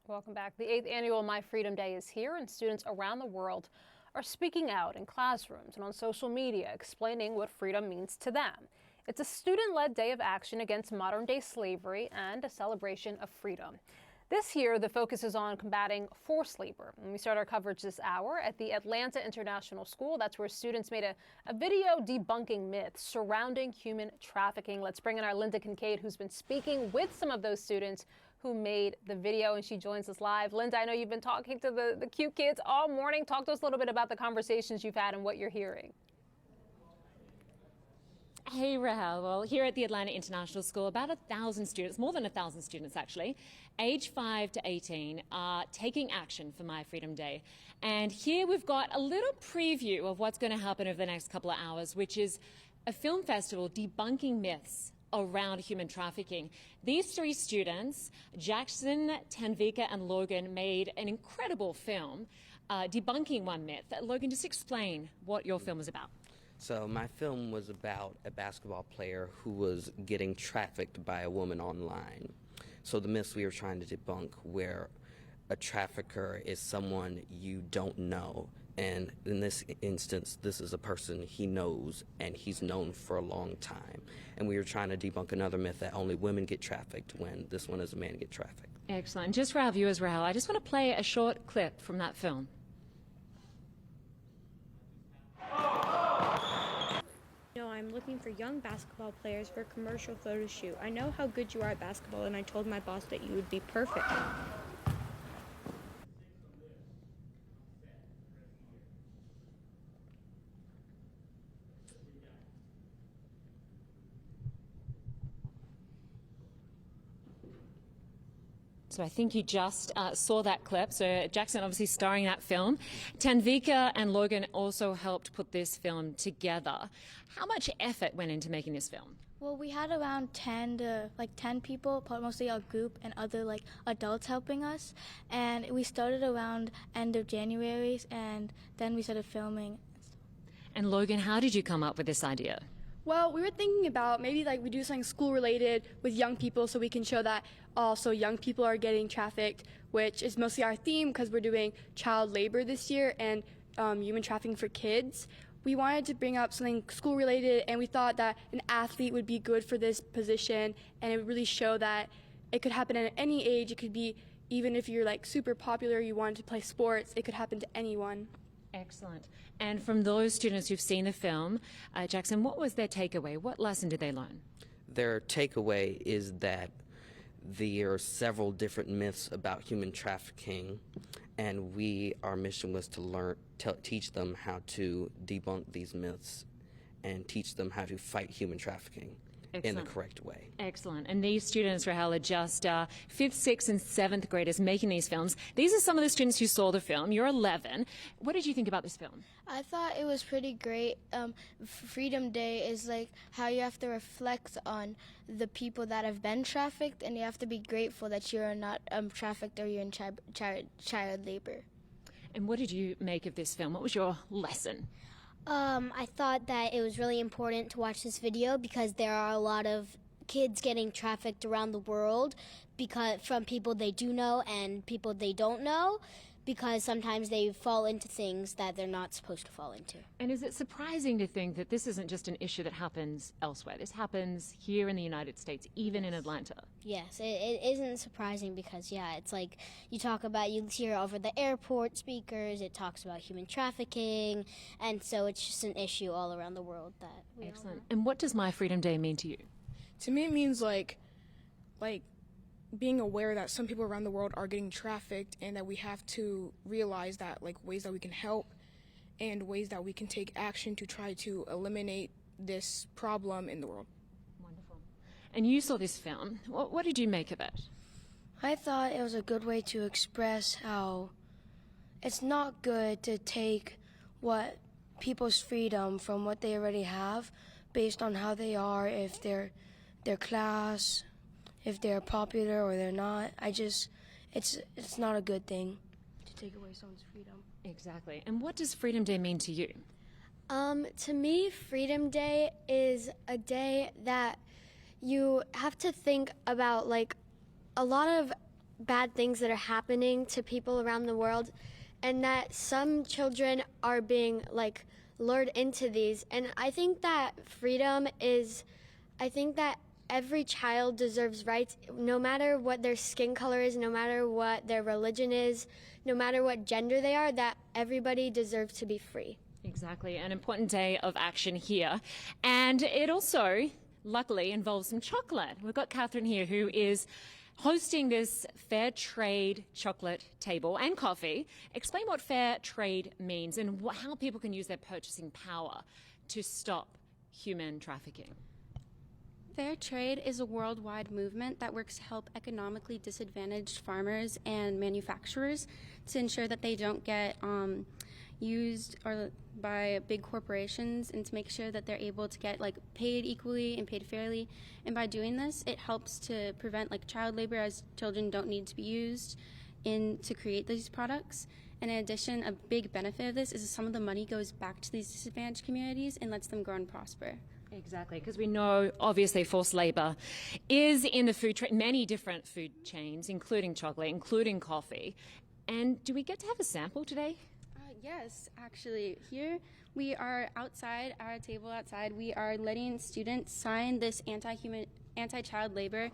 Welcome back. The 8th annual My Freedom Day is here, and students around the world are speaking out in classrooms and on social media, explaining what freedom means to them. It's a student-led day of action against modern-day slavery and a celebration of freedom. This year, the focus is on combating forced labor. And we start our coverage this hour at the Atlanta International School. That's where students made a video debunking myths surrounding human trafficking. Let's bring in our Lynda Kinkade, who's been speaking with some of those students who made the video, and she joins us live. Lynda, I know you've been talking to the cute kids all morning. Talk to us a little bit about the conversations you've had and what you're hearing. Hey, Rahel. Well, here at the Atlanta International School, about 1,000 students, more than 1,000 students actually, age 5 to 18, are taking action for My Freedom Day. And here we've got a little preview of what's going to happen over the next couple of hours, which is a film festival debunking myths around human trafficking. These three students, Jackson, Tanvika, and Logan, made an incredible film debunking one myth. Logan, just explain what your film is about. So my film was about a basketball player who was getting trafficked by a woman online. So the myths we were trying to debunk, where a trafficker is someone you don't know, and in this instance this is a person he knows and he's known for a long time. And we were trying to debunk another myth that only women get trafficked, when this one is a man get trafficked. Excellent. Just for our viewers, Rahel, I just want to play a short clip from that film. I'm looking for young basketball players for a commercial photo shoot. I know how good you are at basketball, and I told my boss that you would be perfect. So I think you just saw that clip. So Jackson obviously starring in that film. Tanvika and Logan also helped put this film together. How much effort went into making this film? Well, we had around 10 people, mostly our group and other adults helping us. And we started around end of January, and then we started filming. And Logan, how did you come up with this idea? Well, we were thinking about maybe we do something school related with young people, so we can show that also young people are getting trafficked, which is mostly our theme because we're doing child labor this year and human trafficking for kids. We wanted to bring up something school related, and we thought that an athlete would be good for this position, and it would really show that it could happen at any age. It could be, even if you're super popular, you wanted to play sports, it could happen to anyone. Excellent. And from those students who've seen the film, Jackson, what was their takeaway? What lesson did they learn? Their takeaway is that there are several different myths about human trafficking, and our mission was to teach them how to debunk these myths and teach them how to fight human trafficking. Excellent. In the correct way. Excellent. And these students, Rahel, are just 5th, 6th, and 7th graders making these films. These are some of the students who saw the film. You're 11. What did you think about this film? I thought it was pretty great. Freedom Day is how you have to reflect on the people that have been trafficked, and you have to be grateful that you're not trafficked or you're in child labor. And what did you make of this film? What was your lesson? I thought that it was really important to watch this video because there are a lot of kids getting trafficked around the world from people they do know and people they don't know, because sometimes they fall into things that they're not supposed to fall into. And is it surprising to think that this isn't just an issue that happens elsewhere? This happens here in the United States, even in Atlanta. Yes, it isn't surprising because, it's you hear over the airport speakers, it talks about human trafficking, and so it's just an issue all around the world that we Excellent. And what does My Freedom Day mean to you? To me, it means being aware that some people around the world are getting trafficked, and that we have to realize that ways that we can help and ways that we can take action to try to eliminate this problem in the world. Wonderful. And you saw this film. What did you make of it? I thought it was a good way to express how it's not good to take people's freedom from what they already have based on how they are, if their class, if they're popular or they're not. It's not a good thing to take away someone's freedom. Exactly. And what does Freedom Day mean to you? To me, Freedom Day is a day that you have to think about, a lot of bad things that are happening to people around the world, and that some children are being like lured into these. And I think that every child deserves rights, no matter what their skin color is, no matter what their religion is, no matter what gender they are, that everybody deserves to be free. Exactly, an important day of action here. And it also, luckily, involves some chocolate. We've got Catherine here, who is hosting this fair trade chocolate table and coffee. Explain what fair trade means and how people can use their purchasing power to stop human trafficking. Fair trade is a worldwide movement that works to help economically disadvantaged farmers and manufacturers to ensure that they don't get used by big corporations, and to make sure that they're able to get paid equally and paid fairly. And by doing this, it helps to prevent child labor, as children don't need to be used to create these products. And in addition, a big benefit of this is that some of the money goes back to these disadvantaged communities and lets them grow and prosper. Exactly, because we know, obviously, forced labour is in the food trade, many different food chains, including chocolate, including coffee. And do we get to have a sample today? Yes, actually. Here we are outside, our table outside. We are letting students sign this anti-child labor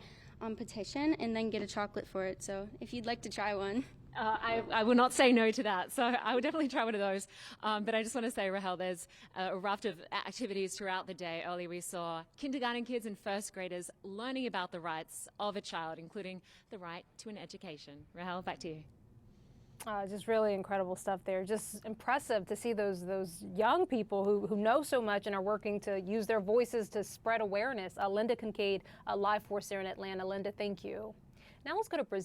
petition and then get a chocolate for it. So if you'd like to try one. I will not say no to that, so I will definitely try one of those. But I just want to say, Rahel, there's a raft of activities throughout the day. Earlier we saw kindergarten kids and first graders learning about the rights of a child, including the right to an education. Rahel, back to you. Just really incredible stuff there. Just impressive to see those young people who know so much and are working to use their voices to spread awareness. Lynda Kinkade, live for us there in Atlanta. Lynda, thank you. Now let's go to Brazil.